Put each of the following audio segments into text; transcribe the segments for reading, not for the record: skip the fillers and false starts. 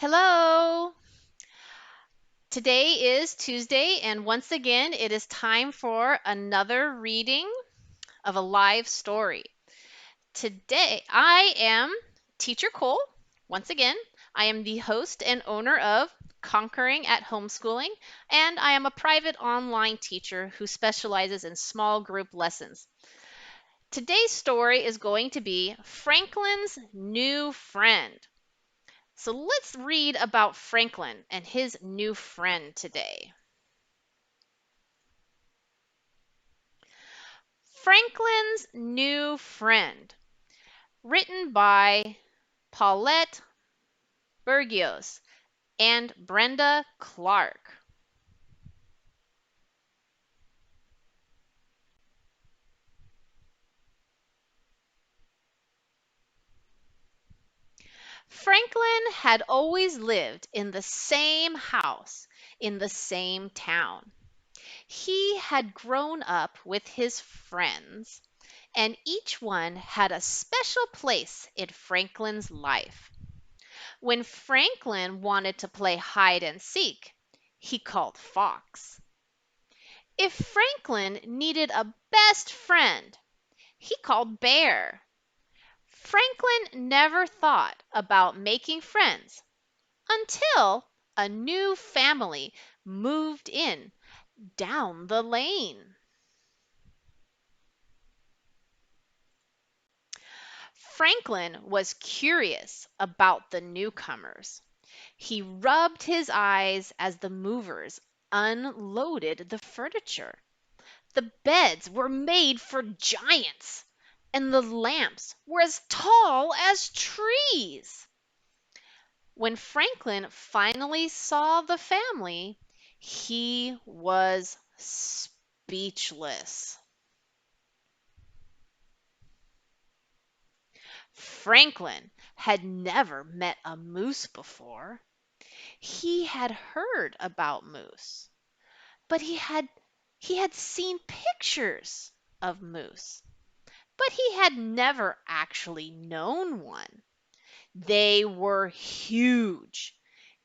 Hello. Today is Tuesday, and once again, it is time for another reading of a live story. Today, I am Teacher Cole. Once again, I am the host and owner of Conquering at Homeschooling, and I am a private online teacher who specializes in small group lessons. Today's story is going to be Franklin's New Friend. So let's read about Franklin and his new friend today. Franklin's New Friend, written by Paulette Bourgeois and Brenda Clark. Franklin had always lived in the same house in the same town. He had grown up with his friends, and each one had a special place in Franklin's life. When Franklin wanted to play hide and seek, he called Fox. If Franklin needed a best friend, he called Bear. Franklin never thought about making friends until a new family moved in down the lane. Franklin was curious about the newcomers. He rubbed his eyes as the movers unloaded the furniture. The beds were made for giants, and the lamps were as tall as trees. When Franklin finally saw the family, he was speechless. Franklin had never met a moose before. He had heard about moose, but he had seen pictures of moose, but he had never actually known one. They were huge.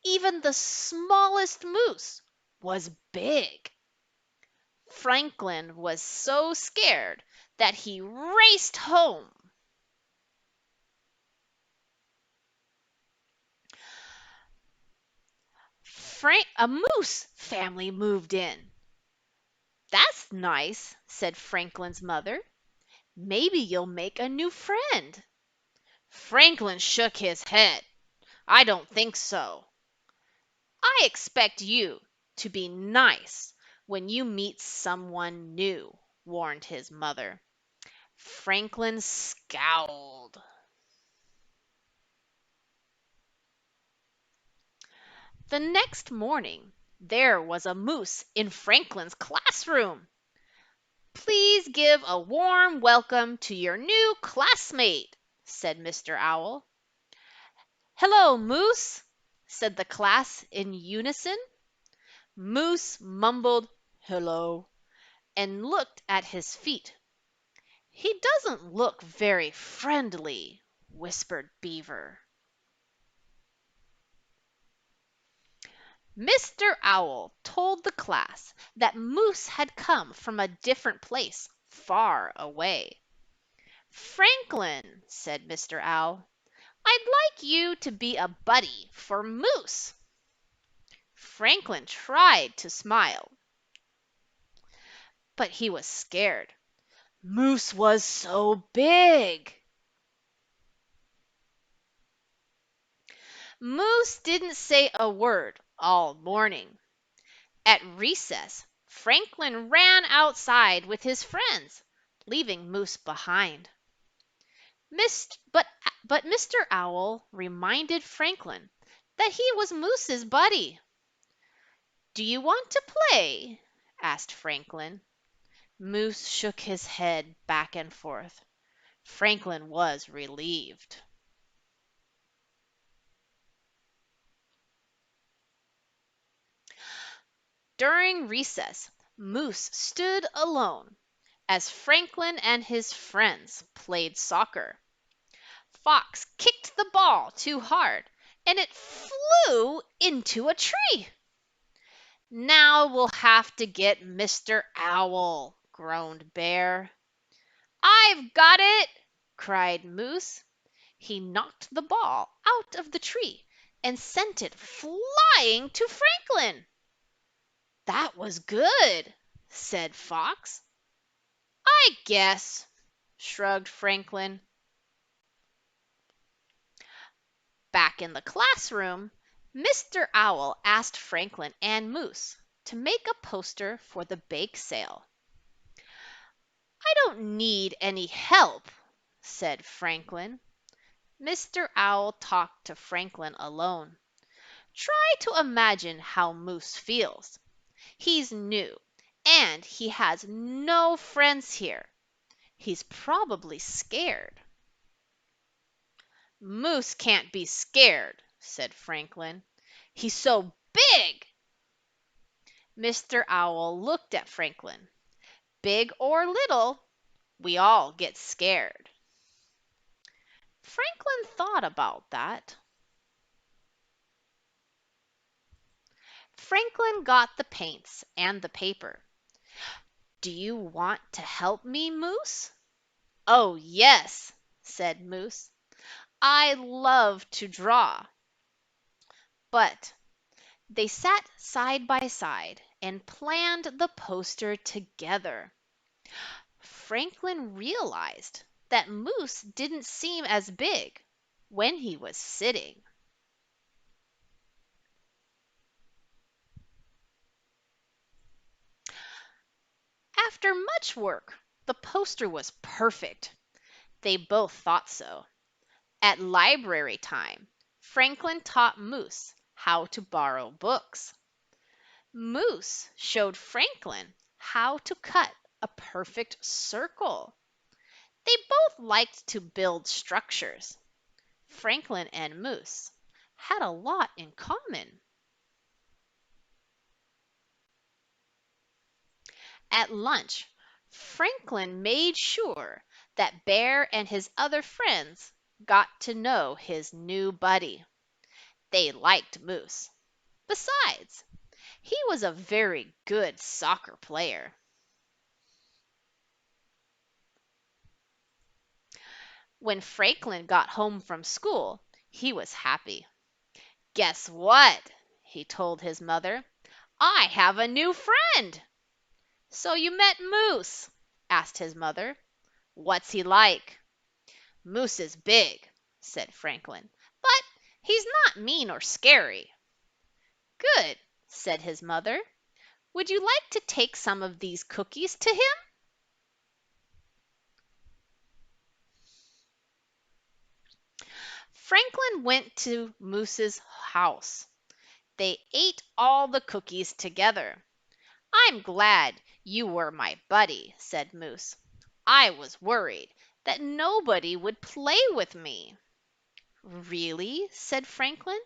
Even the smallest moose was big. Franklin was so scared that he raced home. A moose family moved in. "That's nice," said Franklin's mother. "Maybe you'll make a new friend." Franklin shook his head. "I don't think so." "I expect you to be nice when you meet someone new," warned his mother. Franklin scowled. The next morning there was a moose in Franklin's classroom. "Please give a warm welcome to your new classmate," said Mr. Owl. "Hello, Moose," said the class in unison. Moose mumbled "Hello" and looked at his feet. "He doesn't look very friendly," whispered Beaver. Mr. Owl told the class that Moose had come from a different place far away. "Franklin," said Mr. Owl, "I'd like you to be a buddy for Moose." Franklin tried to smile, but he was scared. Moose was so big. Moose didn't say a word all morning. At recess, Franklin ran outside with his friends, leaving Moose behind. But Mr. Owl reminded Franklin that he was Moose's buddy. "Do you want to play?" asked Franklin. Moose shook his head back and forth. Franklin was relieved. During recess, Moose stood alone as Franklin and his friends played soccer. Fox kicked the ball too hard, and it flew into a tree. "Now we'll have to get Mr. Owl," groaned Bear. "I've got it!" cried Moose. He knocked the ball out of the tree and sent it flying to Franklin. "That was good," said Fox. "I guess," shrugged Franklin. Back in the classroom, Mr. Owl asked Franklin and Moose to make a poster for the bake sale. "I don't need any help," said Franklin. Mr. Owl talked to Franklin alone. "Try to imagine how Moose feels. He's new, and he has no friends here. He's probably scared." "Moose can't be scared," said Franklin. "He's so big." Mr. Owl looked at Franklin. "Big or little, we all get scared." Franklin thought about that. Franklin got the paints and the paper. "Do you want to help me, Moose?" "Oh, yes," said Moose. "I love to draw." But they sat side by side and planned the poster together. Franklin realized that Moose didn't seem as big when he was sitting. After much work, the poster was perfect. They both thought so. At library time, Franklin taught Moose how to borrow books. Moose showed Franklin how to cut a perfect circle. They both liked to build structures. Franklin and Moose had a lot in common. At lunch, Franklin made sure that Bear and his other friends got to know his new buddy. They liked Moose. Besides, he was a very good soccer player. When Franklin got home from school, he was happy. "Guess what?" he told his mother. "I have a new friend." "So you met Moose?" asked his mother. "What's he like?" "Moose is big," said Franklin, "but he's not mean or scary." "Good," said his mother. "Would you like to take some of these cookies to him?" Franklin went to Moose's house. They ate all the cookies together. "I'm glad you were my buddy," said Moose. "I was worried that nobody would play with me." "Really?" said Franklin.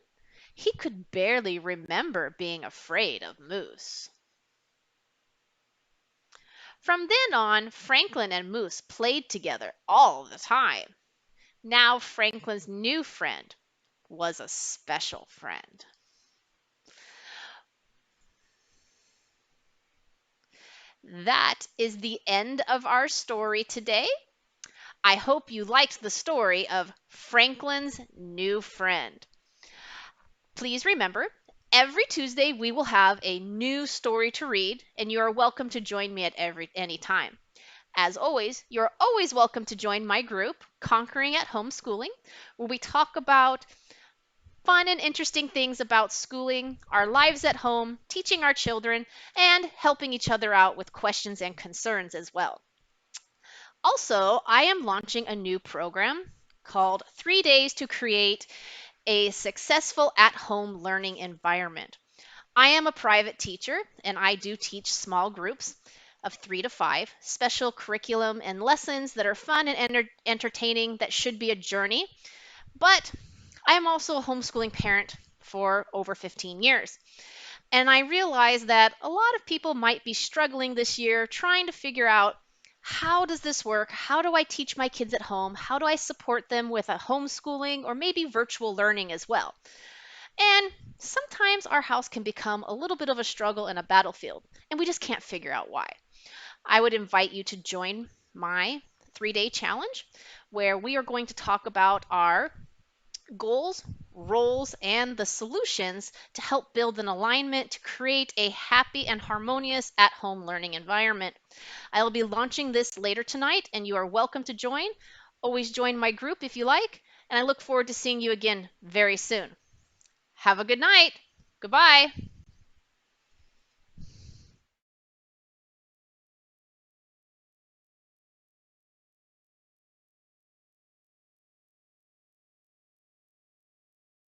He could barely remember being afraid of Moose. From then on, Franklin and Moose played together all the time. Now Franklin's new friend was a special friend. That is the end of our story today. I hope you liked the story of Franklin's new friend. Please remember, every Tuesday we will have a new story to read, and you are welcome to join me at any time. As always, you're always welcome to join my group, Conquering at Homeschooling, where we talk about fun and interesting things about schooling, our lives at home, teaching our children, and helping each other out with questions and concerns as well. Also, I am launching a new program called 3 Days to Create a Successful at-Home Learning Environment. I am a private teacher, and I do teach small groups of 3 to 5, special curriculum and lessons that are fun and entertaining that should be a journey. But I am also a homeschooling parent for over 15 years. And I realize that a lot of people might be struggling this year trying to figure out How does this work? How do I teach my kids at home? How do I support them with a homeschooling or maybe virtual learning as well? And sometimes our house can become a little bit of a struggle and a battlefield, and we just can't figure out why. I would invite you to join my 3-day challenge where we are going to talk about our goals, roles, and the solutions to help build an alignment to create a happy and harmonious at home learning environment. I will be launching this later tonight, and you are welcome to join. Always join my group if you like, and I look forward to seeing you again very soon. Have a good night. Goodbye.